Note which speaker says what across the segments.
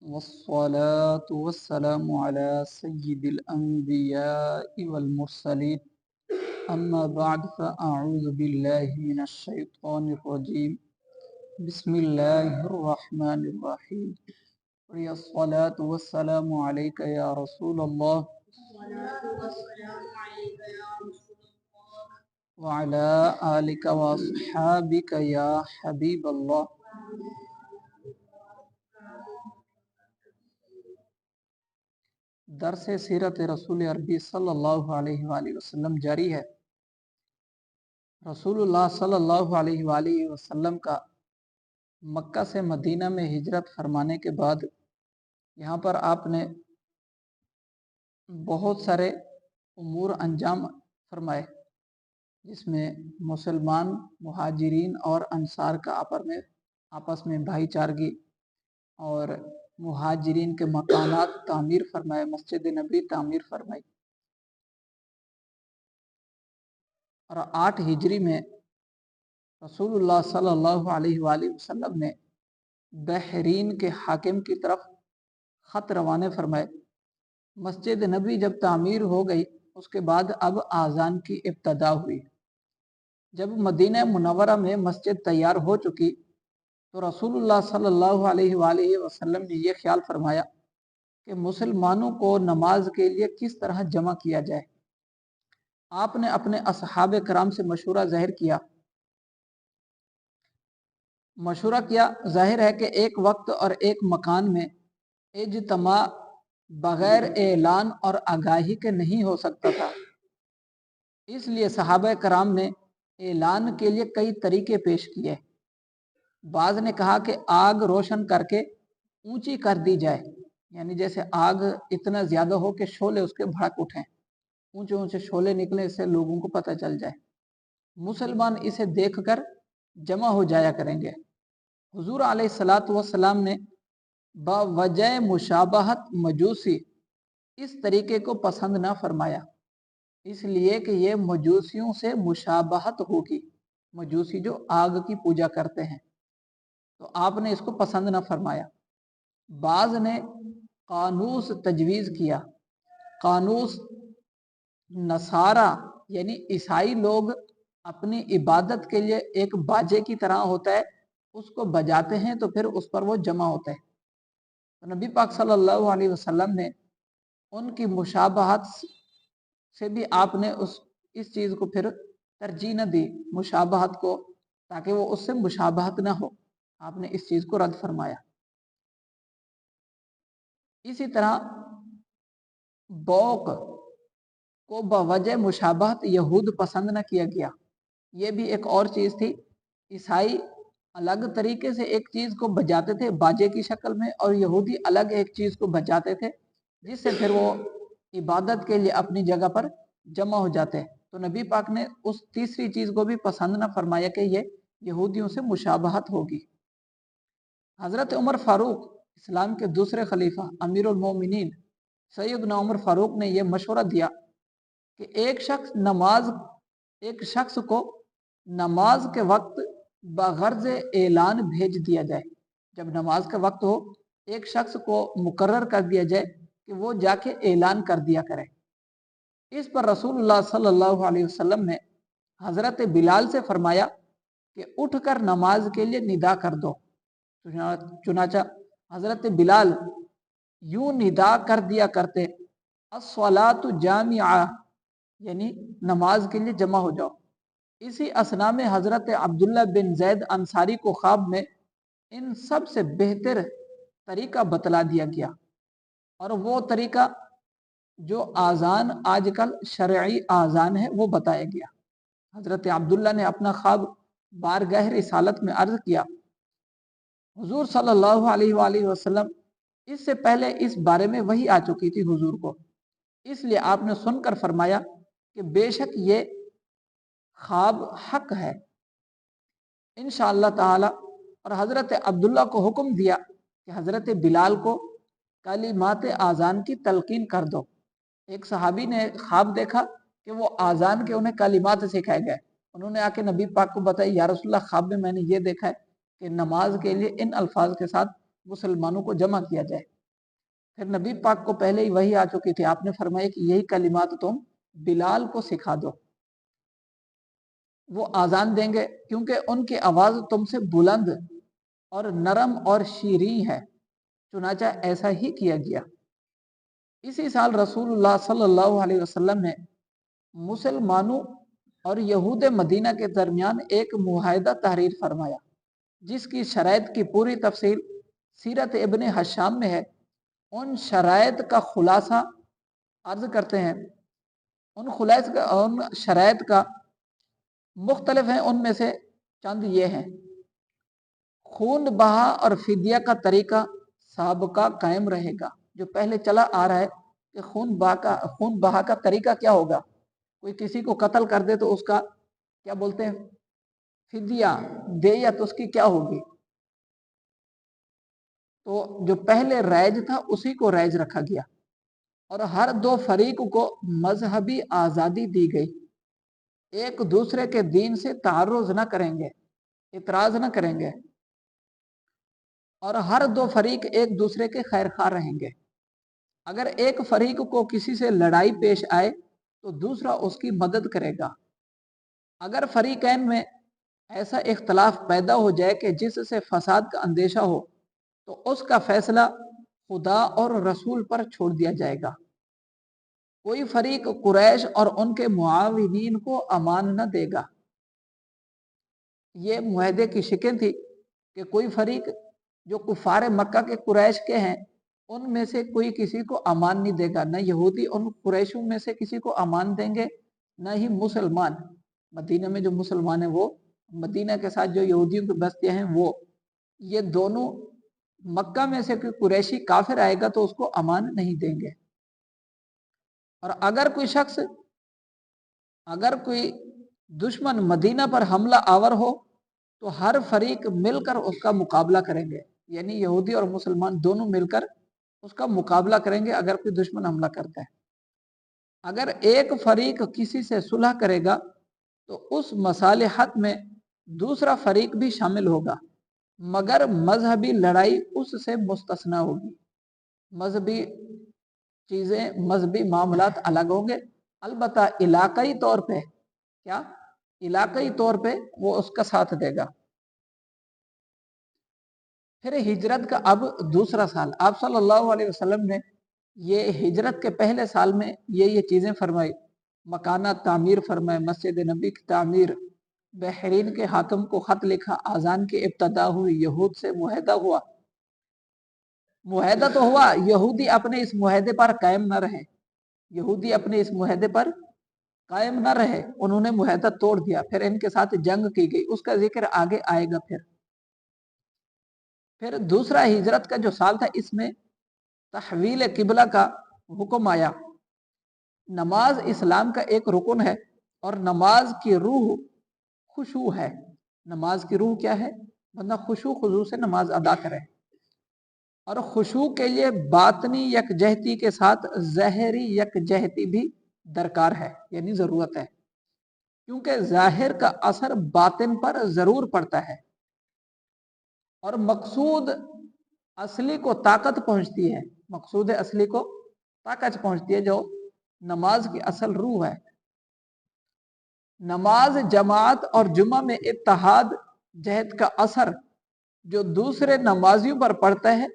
Speaker 1: والصلاة والسلام على سيد الأنبياء والمرسلين أما بعد فأعوذ بالله من الشيطان الرجيم بسم الله الرحمن الرحيم وهي الصلاة والسلام عليك يا رسول الله وعلى آلك وأصحابك يا حبيب الله۔ درس سیرت رسول عربی صلی اللہ علیہ وآلہ وسلم جاری ہے۔ رسول اللہ صلی اللہ علیہ وآلہ وسلم کا مکہ سے مدینہ میں ہجرت فرمانے کے بعد یہاں پر آپ نے بہت سارے امور انجام فرمائے، جس میں مسلمان مہاجرین اور انصار کا آپس میں بھائی چارگی اور مہاجرین کے مکانات تعمیر فرمائے، مسجد نبی تعمیر فرمائی۔ اور 8 ہجری میں رسول اللہ صلی اللہ علیہ وآلہ وسلم نے بحرین کے حاکم کی طرف خط روانے فرمائے۔ مسجد نبی جب تعمیر ہو گئی اس کے بعد اب آذان کی ابتدا ہوئی۔ جب مدینہ منورہ میں مسجد تیار ہو چکی تو رسول اللہ صلی اللہ علیہ وآلہ وسلم نے یہ خیال فرمایا کہ مسلمانوں کو نماز کے لیے کس طرح جمع کیا جائے۔ آپ نے اپنے اصحاب کرام سے مشورہ کیا۔ ظاہر ہے کہ ایک وقت اور ایک مکان میں اجتماع بغیر اعلان اور آگاہی کے نہیں ہو سکتا تھا، اس لیے صحابہ کرام نے اعلان کے لیے کئی طریقے پیش کیے۔ بعض نے کہا کہ آگ روشن کر کے اونچی کر دی جائے، یعنی جیسے آگ اتنا زیادہ ہو کہ شعلے اس کے بھڑک اٹھیں، اونچے اونچے شعلے نکلے، اس سے لوگوں کو پتہ چل جائے، مسلمان اسے دیکھ کر جمع ہو جایا کریں گے۔ حضور علیہ الصلاۃ والسلام نے بوجہ مشابہت مجوسی اس طریقے کو پسند نہ فرمایا، اس لیے کہ یہ مجوسیوں سے مشابہت ہوگی، مجوسی جو آگ کی پوجا کرتے ہیں، تو آپ نے اس کو پسند نہ فرمایا۔ بعض نے قانوس تجویز کیا۔ قانوس نصارہ یعنی عیسائی لوگ اپنی عبادت کے لیے ایک باجے کی طرح ہوتا ہے، اس کو بجاتے ہیں تو پھر اس پر وہ جمع ہوتے ہیں۔ تو نبی پاک صلی اللہ علیہ وسلم نے ان کی مشابہت سے بھی آپ نے اس چیز کو پھر ترجیح نہ دی، مشابہت کو، تاکہ وہ اس سے مشابہت نہ ہو، آپ نے اس چیز کو رد فرمایا۔ اسی طرح بوق کو بوجہ مشابہت یہود پسند نہ کیا گیا، یہ بھی ایک اور چیز تھی۔ عیسائی الگ طریقے سے ایک چیز کو بجاتے تھے باجے کی شکل میں، اور یہودی الگ ایک چیز کو بجاتے تھے، جس سے پھر وہ عبادت کے لیے اپنی جگہ پر جمع ہو جاتے ہیں۔ تو نبی پاک نے اس تیسری چیز کو بھی پسند نہ فرمایا کہ یہ یہودیوں سے مشابہت ہوگی۔ حضرت عمر فاروق، اسلام کے دوسرے خلیفہ، امیر المومنین سیدنا عمر فاروق نے یہ مشورہ دیا کہ ایک شخص کو نماز کے وقت بغرض اعلان بھیج دیا جائے۔ جب نماز کا وقت ہو، ایک شخص کو مقرر کر دیا جائے کہ وہ جا کے اعلان کر دیا کرے۔ اس پر رسول اللہ صلی اللہ علیہ وسلم نے حضرت بلال سے فرمایا کہ اٹھ کر نماز کے لیے ندا کر دو۔ چنانچہ حضرت بلال یوں ندا کر دیا کرتے، الصلاۃ جامعہ، یعنی نماز کے لیے جمع ہو جاؤ۔ اسی اثنا میں حضرت عبداللہ بن زید انصاری کو خواب میں ان سب سے بہتر طریقہ بتلا دیا گیا، اور وہ طریقہ جو آذان آج کل شرعی آذان ہے وہ بتایا گیا۔ حضرت عبداللہ نے اپنا خواب بارگاہ رسالت میں عرض کیا، حضور صلی اللہ علیہ وآلہ وسلم اس سے پہلے اس بارے میں وحی آ چکی تھی حضور کو، اس لیے آپ نے سن کر فرمایا کہ بے شک یہ خواب حق ہے انشاءاللہ تعالی۔ اور حضرت عبداللہ کو حکم دیا کہ حضرت بلال کو کلمات آذان کی تلقین کر دو۔ ایک صحابی نے خواب دیکھا کہ وہ آذان کے انہیں کلمات سکھائے گئے، انہوں نے آ کے نبی پاک کو بتائی، یا رسول اللہ خواب میں نے یہ دیکھا ہے کہ نماز کے لیے ان الفاظ کے ساتھ مسلمانوں کو جمع کیا جائے۔ پھر نبی پاک کو پہلے ہی وحی آ چکی تھی، آپ نے فرمایا کہ یہی کلمات تم بلال کو سکھا دو، وہ آذان دیں گے، کیونکہ ان کی آواز تم سے بلند اور نرم اور شیریں ہے۔ چنانچہ ایسا ہی کیا گیا۔ اسی سال رسول اللہ صلی اللہ علیہ وسلم نے مسلمانوں اور یہود مدینہ کے درمیان ایک معاہدہ تحریر فرمایا، جس کی شرائط کی پوری تفصیل سیرت ابن حشام میں ہے۔ ان شرائط کا خلاصہ عرض کرتے ہیں، ان شرائط کا مختلف ہیں، ان میں سے چند یہ ہیں: خون بہا اور فدیہ کا طریقہ سابقہ قائم رہے گا۔ جو پہلے چلا آ رہا ہے کہ خون بہا کا طریقہ کیا ہوگا، کوئی کسی کو قتل کر دے تو اس کا کیا بولتے ہیں، فدیہ دیت اس کی کیا ہوگی، تو جو پہلے رائج تھا اسی کو رائج رکھا گیا، اور ہر دو فریق کو مذہبی آزادی دی گئی، ایک دوسرے کے دین سے تعرض نہ کریں گے، اعتراض نہ کریں گے، اور ہر دو فریق ایک دوسرے کے خیر خواہ رہیں گے۔ اگر ایک فریق کو کسی سے لڑائی پیش آئے تو دوسرا اس کی مدد کرے گا۔ اگر فریقین میں ایسا اختلاف پیدا ہو جائے کہ جس سے فساد کا اندیشہ ہو تو اس کا فیصلہ خدا اور رسول پر چھوڑ دیا جائے گا۔ کوئی فریق قریش اور ان کے معاونین کو امان نہ دے گا۔ یہ معاہدے کی شکل تھی کہ کوئی فریق جو کفار مکہ کے قریش کے ہیں ان میں سے کوئی کسی کو امان نہیں دے گا، نہ یہودی ان قریشوں میں سے کسی کو امان دیں گے، نہ ہی مسلمان مدینہ میں جو مسلمان ہیں وہ، مدینہ کے ساتھ جو یہودیوں کی بستیاں ہیں وہ، یہ دونوں مکہ میں سے کوئی قریشی کافر آئے گا تو اس کو امان نہیں دیں گے۔ اور اگر کوئی شخص، اگر کوئی دشمن مدینہ پر حملہ آور ہو تو ہر فریق مل کر اس کا مقابلہ کریں گے، یعنی یہودی اور مسلمان دونوں مل کر اس کا مقابلہ کریں گے اگر کوئی دشمن حملہ کرتا ہے۔ اگر ایک فریق کسی سے صلح کرے گا تو اس مصالحت میں دوسرا فریق بھی شامل ہوگا، مگر مذہبی لڑائی اس سے مستثنی ہوگی۔ مذہبی چیزیں، مذہبی معاملات الگ ہوں گے، البتہ علاقائی طور پہ کیا، علاقائی طور پہ وہ اس کا ساتھ دے گا۔ پھر ہجرت کا اب دوسرا سال، آپ صلی اللہ علیہ وسلم نے یہ ہجرت کے پہلے سال میں یہ چیزیں فرمائی، مکانات تعمیر فرمائے، مسجد نبی کی تعمیر، بحرین کے حاکم کو خط لکھا، آذان کی ابتدا ہوئی، یہود سے معاہدہ ہوا۔ معاہدہ تو ہوا، یہودی اپنے اس معاہدے پر قائم نہ رہے، یہودی اپنے اس معاہدے پر قائم نہ رہے، انہوں نے معاہدہ توڑ دیا، پھر ان کے ساتھ جنگ کی گئی، اس کا ذکر آگے آئے گا۔ پھر دوسرا ہجرت کا جو سال تھا اس میں تحویل قبلہ کا حکم آیا۔ نماز اسلام کا ایک رکن ہے اور نماز کی روح خشوع ہے۔ نماز کی روح کیا ہے؟ بندہ خشوع خضوع سے نماز ادا کرے، اور خشوع کے لیے باطنی یکجہتی کے ساتھ ظاہری یکجہتی بھی درکار ہے، یعنی ضرورت ہے، کیونکہ ظاہر کا اثر باطن پر ضرور پڑتا ہے، اور مقصود اصلی کو طاقت پہنچتی ہے، مقصود اصلی کو طاقت پہنچتی ہے جو نماز کی اصل روح ہے۔ نماز جماعت اور جمعہ میں اتحاد جہد کا اثر جو دوسرے نمازیوں پر پڑتا ہے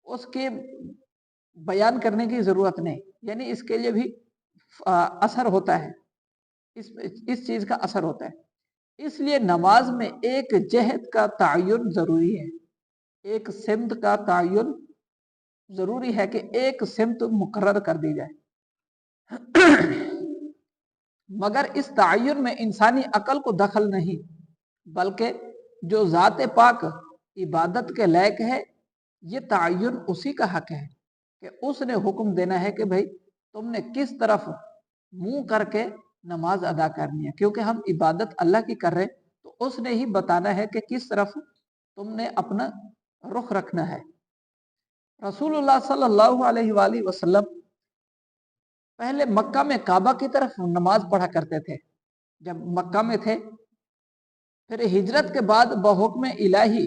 Speaker 1: اس کے بیان کرنے کی ضرورت نہیں، یعنی اس کے لیے بھی اثر ہوتا ہے، اس چیز کا اثر ہوتا ہے۔ اس لیے نماز میں ایک جہد کا تعین ضروری ہے، ایک سمت کا تعین ضروری ہے کہ ایک سمت مقرر کر دی جائے، مگر اس تعین میں انسانی عقل کو دخل نہیں، بلکہ جو ذات پاک عبادت کے لائق ہے یہ تعین اسی کا حق ہے کہ اس نے حکم دینا ہے کہ بھئی تم نے کس طرف منہ کر کے نماز ادا کرنی ہے، کیونکہ ہم عبادت اللہ کی کر رہے ہیں تو اس نے ہی بتانا ہے کہ کس طرف تم نے اپنا رخ رکھنا ہے۔ رسول اللہ صلی اللہ علیہ وآلہ وسلم پہلے مکہ میں کعبہ کی طرف نماز پڑھا کرتے تھے جب مکہ میں تھے، پھر ہجرت کے بعد بحکم الہی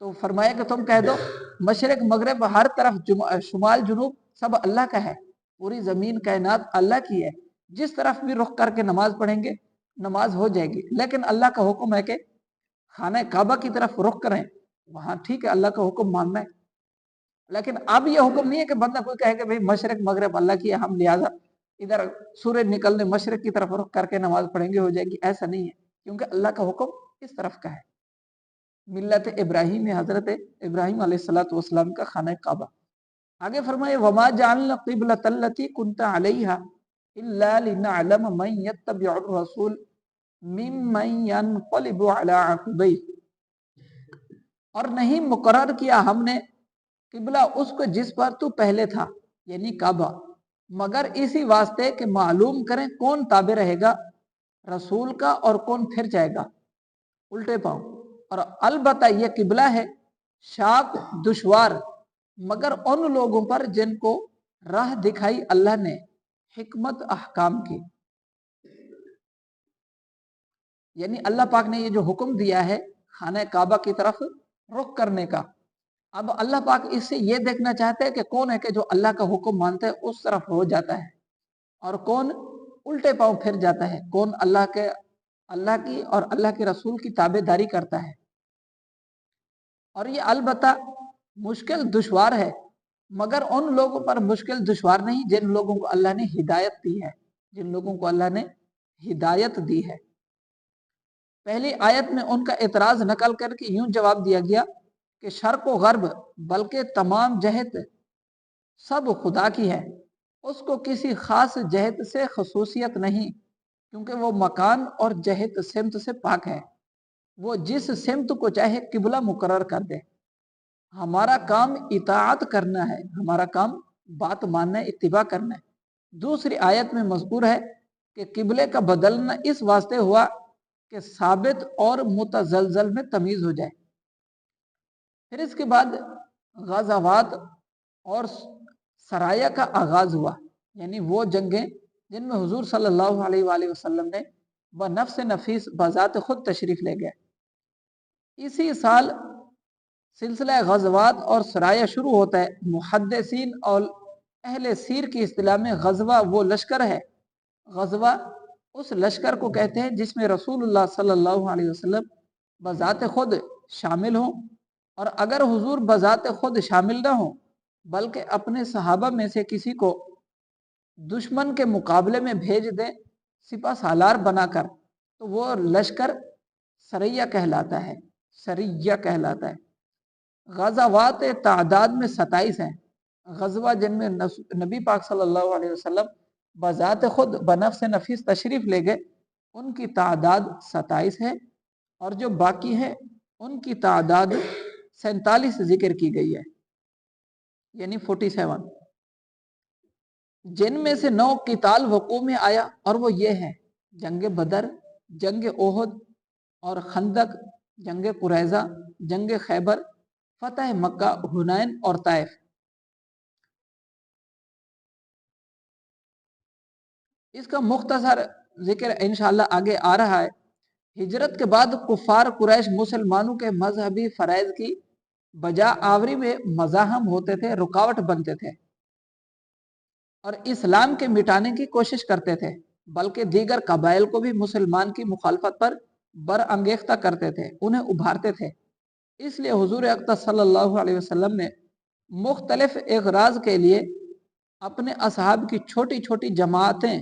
Speaker 1: تو فرمایا کہ تم کہہ دو مشرق مغرب ہر طرف شمال جنوب سب اللہ کا ہے، پوری زمین کائنات اللہ کی ہے، جس طرف بھی رخ کر کے نماز پڑھیں گے نماز ہو جائے گی، لیکن اللہ کا حکم ہے کہ خانہ کعبہ کی طرف رخ کریں، وہاں ٹھیک ہے اللہ کا حکم ماننا ہے، لیکن اب یہ حکم نہیں ہے کہ بندہ کوئی کہے کہ بھئی مشرق مغرب اللہ کی ہے، ہم لہٰذا ادھر سورج نکلنے مشرق کی طرف رخ کر کے نماز پڑھیں گے ہو جائے گی، ایسا نہیں ہے، کیونکہ اللہ کا حکم اس طرف کا ہے، ملت ابراہیم ہے، حضرت ابراہیم علیہ الصلوۃ والسلام کا خانہ کعبہ۔ آگے فرمائے وما جعلنا القبلۃ التي كنت عليها الا لنعلم من يتبع الرسول ممن ينقلب على عقبيه، اور نہیں مقرر کیا ہم نے قبلہ اس کو جس پر تو پہلے تھا، یعنی کعبہ، مگر اسی واسطے کہ معلوم کریں کون تابع رہے گا رسول کا اور کون پھر جائے گا الٹے پاؤں۔ اور البتہ یہ قبلہ ہے شاق دشوار، مگر ان لوگوں پر جن کو راہ دکھائی اللہ نے حکمت احکام کی، یعنی اللہ پاک نے یہ جو حکم دیا ہے خانہ کعبہ کی طرف رخ کرنے کا، اب اللہ پاک اس سے یہ دیکھنا چاہتے ہیں کہ کون ہے کہ جو اللہ کا حکم مانتا ہے اس طرف ہو جاتا ہے اور کون الٹے پاؤں پھر جاتا ہے، کون اللہ کی اور اللہ کے رسول کی تابع داری کرتا ہے۔ اور یہ البتہ مشکل دشوار ہے، مگر ان لوگوں پر مشکل دشوار نہیں جن لوگوں کو اللہ نے ہدایت دی ہے، جن لوگوں کو اللہ نے ہدایت دی ہے۔ پہلی آیت میں ان کا اعتراض نقل کر کے یوں جواب دیا گیا کہ شرق و غرب بلکہ تمام جہت سب خدا کی ہے، اس کو کسی خاص جہت سے خصوصیت نہیں، کیونکہ وہ مکان اور جہت سمت سے پاک ہے، وہ جس سمت کو چاہے قبلہ مقرر کر دے، ہمارا کام اطاعت کرنا ہے، ہمارا کام بات ماننا ہے، اتباع کرنا ہے۔ دوسری آیت میں مذکور ہے کہ قبلے کا بدلنا اس واسطے ہوا کہ ثابت اور متزلزل میں تمیز ہو جائے۔ پھر اس کے بعد غزوات اور سرایہ کا آغاز ہوا، یعنی وہ جنگیں جن میں حضور صلی اللہ علیہ وآلہ وسلم نے بنفس نفیس بذات خود تشریف لے گئے۔ اسی سال سلسلہ غزوات اور سرایہ شروع ہوتا ہے۔ محدثین اور اہل سیر کی اصطلاح میں غزوہ وہ لشکر ہے، غزوہ اس لشکر کو کہتے ہیں جس میں رسول اللہ صلی اللہ علیہ وسلم بذات خود شامل ہوں، اور اگر حضور بذات خود شامل نہ ہوں بلکہ اپنے صحابہ میں سے کسی کو دشمن کے مقابلے میں بھیج دیں سپہ سالار بنا کر، تو وہ لشکر سریہ کہلاتا ہے، سریہ کہلاتا ہے۔ غزوات تعداد میں 27 ہیں، غزوہ جن میں نبی پاک صلی اللہ علیہ وسلم بذات خود بنفس نفیس تشریف لے گئے ان کی تعداد 27 ہے، اور جو باقی ہے ان کی تعداد 47 ذکر کی گئی ہے، یعنی 47، جن میں سے 9 قتال وقوع میں آیا، اور وہ یہ ہیں جنگ بدر، جنگ احد اور خندق، جنگ قریظہ، جنگ خیبر، فتح مکہ، حنین اور طائف۔ اس کا مختصر ذکر انشاءاللہ آگے آ رہا ہے۔ ہجرت کے بعد کفار قریش مسلمانوں کے مذہبی فرائض کی بجا آوری میں مزاحم ہوتے تھے، رکاوٹ بنتے تھے اور اسلام کے مٹانے کی کوشش کرتے تھے، بلکہ دیگر قبائل کو بھی مسلمان کی مخالفت پر برانگیختہ کرتے تھے، انہیں ابھارتے تھے۔ اس لیے حضور اقدس صلی اللہ علیہ وسلم نے مختلف اغراض کے لیے اپنے اصحاب کی چھوٹی چھوٹی جماعتیں،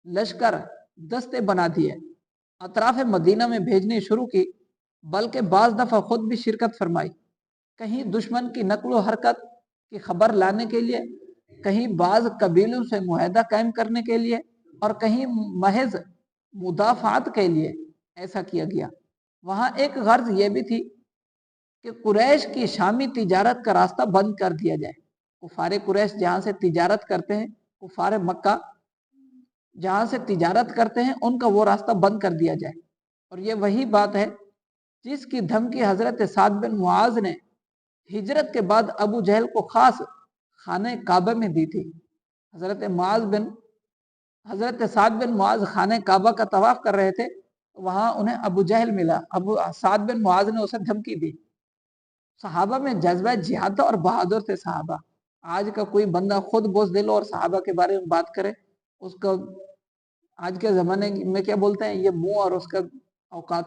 Speaker 1: لشکر دستے بنا دیے، اطراف مدینہ میں بھیجنی شروع کی، بلکہ بعض دفعہ خود بھی شرکت فرمائی، کہیں دشمن کی نقل و حرکت کی خبر لانے کے لیے، کہیں بعض قبیلوں سے معاہدہ قائم کرنے کے لیے، اور کہیں محض مدافعات کے لیے ایسا کیا گیا۔ وہاں ایک غرض یہ بھی تھی کہ قریش کی شامی تجارت کا راستہ بند کر دیا جائے، کفار قریش جہاں سے تجارت کرتے ہیں، کفار مکہ جہاں سے تجارت کرتے ہیں، ان کا وہ راستہ بند کر دیا جائے۔ اور یہ وہی بات ہے جس کی دھمکی حضرت سعد بن معاذ نے ہجرت کے بعد ابو جہل کو خاص خانہ کعبہ میں دی تھی۔ حضرت سعد بن معاذ خانہ کعبہ کا طواف کر رہے تھے، وہاں انہیں ابو جہل ملا، سعد بن معاذ نے اسے دھمکی دی صحابہ میں جذبہ جہاد تھا اور بہادر تھے صحابہ. آج کا کوئی بندہ خود بوجھ دل اور صحابہ کے بارے میں بات کرے، اس کا آج کے زمانے میں کیا بولتے ہیں، یہ منہ اور اس کا اوقات.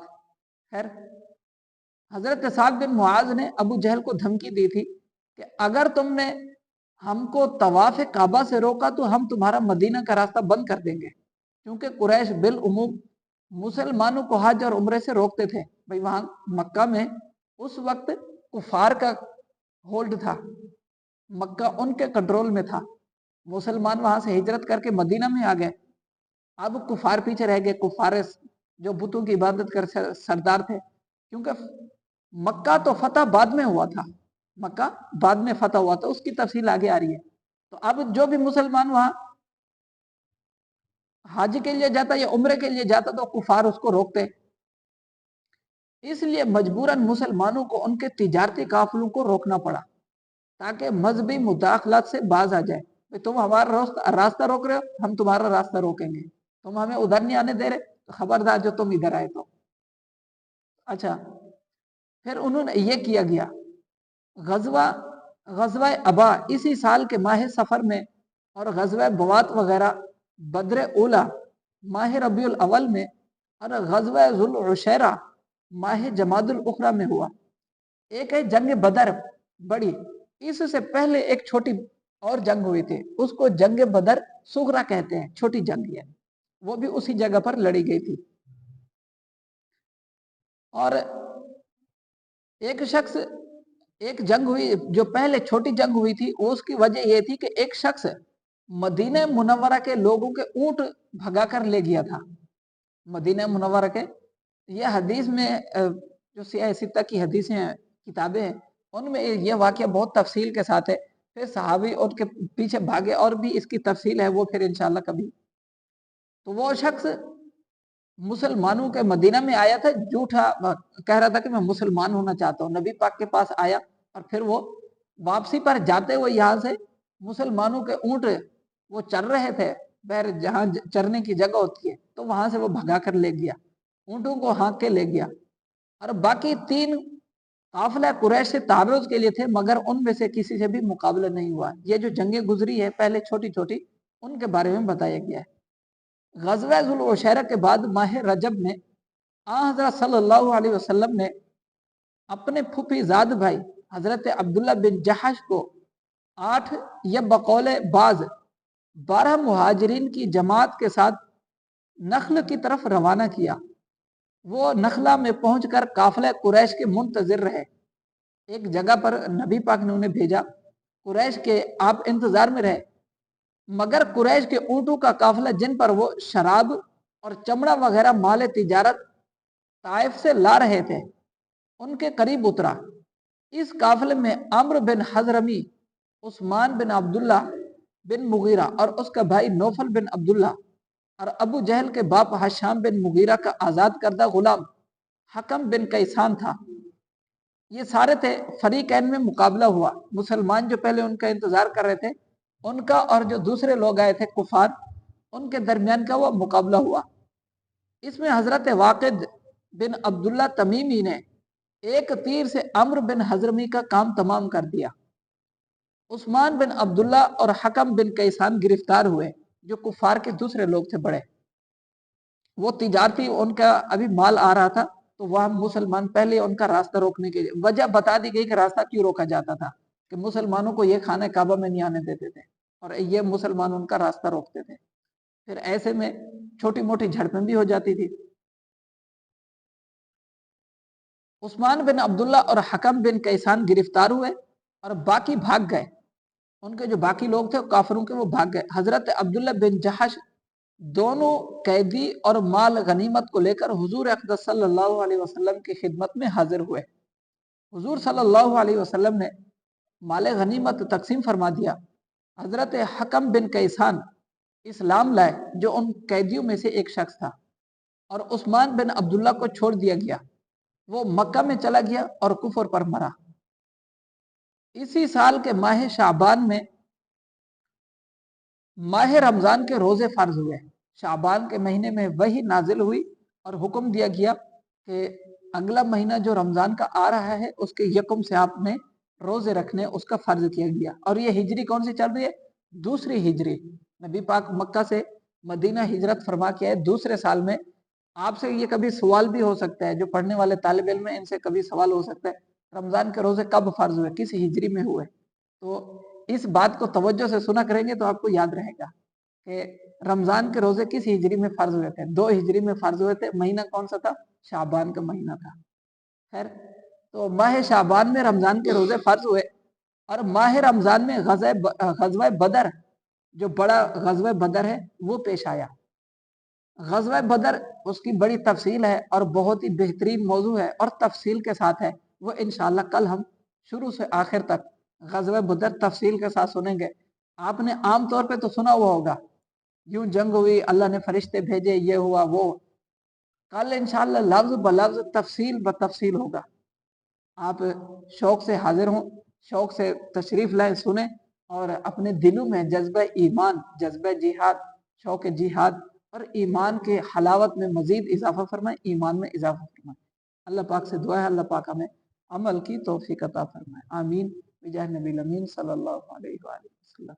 Speaker 1: خیر، حضرت سعد بن معاذ نے ابو جہل کو دھمکی دی تھی کہ اگر تم نے ہم کو طواف کعبہ سے روکا تو ہم تمہارا مدینہ کا راستہ بند کر دیں گے، کیونکہ قریش بالعموم مسلمانوں کو حج اور عمرے سے روکتے تھے. بھئی وہاں مکہ میں اس وقت کفار کا ہولڈ تھا، مکہ ان کے کنٹرول میں تھا. مسلمان وہاں سے ہجرت کر کے مدینہ میں آ گئے، اب کفار پیچھے رہ گئے. کفار جو بتوں کی عبادت کر سردار تھے، کیونکہ مکہ تو فتح بعد میں ہوا تھا، مکہ بعد میں فتح ہوا تھا، اس کی تفصیل آگے آ رہی ہے. تو اب جو بھی مسلمان وہاں حج کے لیے جاتا یا عمرے کے لیے جاتا تو کفار اس کو روکتے. اس لیے مجبوراً مسلمانوں کو ان کے تجارتی قافلوں کو روکنا پڑا تاکہ مذہبی مداخلت سے باز آ جائے. تم ہمارا راستہ روک رہے ہو، ہم تمہارا راستہ روکیں گے. تم ہمیں ادھر نہیں آنے دے رہے تو خبردار جو تم ادھر آئے تو. اچھا، پھر انہوں نے یہ کیا گیا. غزوہ ابا اسی سال کے ماہ سفر میں، اور غزوہ بوات وغیرہ بدر اولا ماہ ربیع الاول میں، اور غزوہ ذوالعشیرہ ماہ جمادی الاخری میں ہوا. ایک ہے جنگ بدر بڑی، اس سے پہلے ایک چھوٹی اور جنگ ہوئی تھی، اس کو جنگ بدر صغرا کہتے ہیں، چھوٹی جنگ ہے، وہ بھی اسی جگہ پر لڑی گئی تھی. اور ایک جنگ ہوئی جو پہلے چھوٹی جنگ ہوئی تھی، اس کی وجہ یہ تھی کہ ایک شخص مدینہ منورہ کے لوگوں کے اونٹ بھگا کر لے گیا تھا. مدینہ منورہ کے، یہ حدیث میں جو سیاہ ستہ کی حدیثیں ہیں، کتابیں ہیں، ان میں یہ واقعہ بہت تفصیل کے ساتھ ہے. پھر صحابی ان کے پیچھے بھاگے، اور بھی اس کی تفصیل ہے، وہ پھر انشاءاللہ کبھی. تو وہ شخص مسلمانوں کے مدینہ میں آیا تھا، جھوٹا کہہ رہا تھا کہ میں مسلمان ہونا چاہتا ہوں. نبی پاک کے پاس آیا، اور پھر وہ واپسی پر جاتے ہوئے یہاں سے مسلمانوں کے اونٹ وہ چر رہے تھے، بہر جہاں چرنے کی جگہ ہوتی ہے، تو وہاں سے وہ بھگا کر لے گیا، اونٹوں کو ہانک کے لے گیا. اور باقی 3 قافلہ قریش سے تعرض کے لیے تھے، مگر ان میں سے کسی سے بھی مقابلہ نہیں ہوا. یہ جو جنگیں گزری ہے پہلے چھوٹی چھوٹی، ان کے بارے میں بتایا گیا ہے. غزوہ ذوالعشیرہ کے بعد ماہ رجب میں حضرت صلی اللہ علیہ وسلم نے اپنے پھوپھی زاد بھائی حضرت عبداللہ بن جحش کو 8 یا بقول بعض 12 مہاجرین کی جماعت کے ساتھ نخل کی طرف روانہ کیا. وہ نخلا میں پہنچ کر قافلہ قریش کے منتظر رہے. ایک جگہ پر نبی پاک نے انہیں بھیجا، قریش کے آپ انتظار میں رہے، مگر قریش کے اونٹوں کا قافلہ جن پر وہ شراب اور چمڑا وغیرہ مال تجارت طائف سے لا رہے تھے، ان کے قریب اترا. اس قافلے میں عمرو بن حضرمی، عثمان بن عبداللہ بن مغیرہ اور اس کا بھائی نوفل بن عبداللہ، اور ابو جہل کے باپ حشام بن مغیرہ کا آزاد کردہ غلام حکم بن کیسان تھا. یہ سارے تھے. فریقین میں مقابلہ ہوا. مسلمان جو پہلے ان کا انتظار کر رہے تھے، ان کا، اور جو دوسرے لوگ آئے تھے کفار، ان کے درمیان کا وہ مقابلہ ہوا. اس میں حضرت واقد بن عبداللہ تمیمی نے ایک تیر سے عمرو بن حضرمی کا کام تمام کر دیا. عثمان بن عبداللہ اور حکم بن کیسان گرفتار ہوئے، جو کفار کے دوسرے لوگ تھے بڑے. وہ تجارتی ان کا ابھی مال آ رہا تھا، تو وہاں مسلمان پہلے ان کا راستہ روکنے کی وجہ بتا دی گئی کہ راستہ کیوں روکا جاتا تھا، کہ مسلمانوں کو یہ خانہ کعبہ میں نہیں آنے دیتے تھے، اور یہ مسلمان ان کا راستہ روکتے تھے. پھر ایسے میں چھوٹی موٹی جھڑپیں بھی ہو جاتی تھی. عثمان بن عبداللہ اور حکم بن کیسان گرفتار ہوئے اور باقی بھاگ گئے. ان کے جو باقی لوگ تھے کافروں کے، وہ بھاگ گئے. حضرت عبداللہ بن جحش دونوں قیدی اور مال غنیمت کو لے کر حضور اقدس صلی اللہ علیہ وسلم کی خدمت میں حاضر ہوئے. حضور صلی اللہ علیہ وسلم نے مال غنیمت تقسیم فرما دیا. حضرت حکم بن کیسان اسلام لائے، جو ان قیدیوں میں سے ایک شخص تھا، اور عثمان بن عبداللہ کو چھوڑ دیا گیا. وہ مکہ میں چلا گیا اور کفر پر مرا. اسی سال کے ماہ شعبان میں ماہ رمضان کے روزے فرض ہوئے. شعبان کے مہینے میں وحی نازل ہوئی اور حکم دیا گیا کہ اگلا مہینہ جو رمضان کا آ رہا ہے اس کے یکم سے آپ نے روزے رکھنے اس کا فرض کیا گیا. اور یہ ہجری کون سی چل رہی ہے؟ دوسری ہجری. نبی پاک مکہ سے مدینہ ہجرت فرما کے آئے دوسرے سال میں. آپ سے یہ کبھی سوال بھی ہو سکتا ہے، جو پڑھنے والے طالب علم ہیں ان سے کبھی سوال ہو سکتا ہے رمضان کے روزے کب فرض ہوئے، کس ہجری میں ہوئے. تو اس بات کو توجہ سے سنا کریں گے تو آپ کو یاد رہے گا کہ رمضان کے روزے کس ہجری میں فرض ہوئے تھے. 2 ہجری میں فرض ہوئے تھے. مہینہ کون سا تھا؟ شعبان کا مہینہ تھا. خیر، تو ماہ شعبان میں رمضان کے روزے فرض ہوئے. اور ماہ رمضان میں غزوہ بدر، جو بڑا غزوہ بدر ہے وہ پیش آیا. غزوہ بدر اس کی بڑی تفصیل ہے اور بہت ہی بہترین موضوع ہے اور تفصیل کے ساتھ ہے. وہ انشاءاللہ کل ہم شروع سے آخر تک غزوہ بدر تفصیل کے ساتھ سنیں گے. آپ نے عام طور پہ تو سنا ہوا ہوگا، یوں جنگ ہوئی، اللہ نے فرشتے بھیجے، یہ ہوا وہ. کل انشاءاللہ لفظ بلفظ تفصیل بتفصیل ہوگا. آپ شوق سے حاضر ہوں، شوق سے تشریف لائیں، سنیں اور اپنے دلوں میں جذبہ ایمان، جذبہ جہاد، شوق جہاد اور ایمان کے حلاوت میں مزید اضافہ فرمائیں، ایمان میں اضافہ فرمائیں. اللہ پاک سے دعا ہے اللہ پاک ہمیں عمل کی توفیق عطا فرمائے. آمین بجاہ نبی الامین صلی اللہ علیہ وآلہ.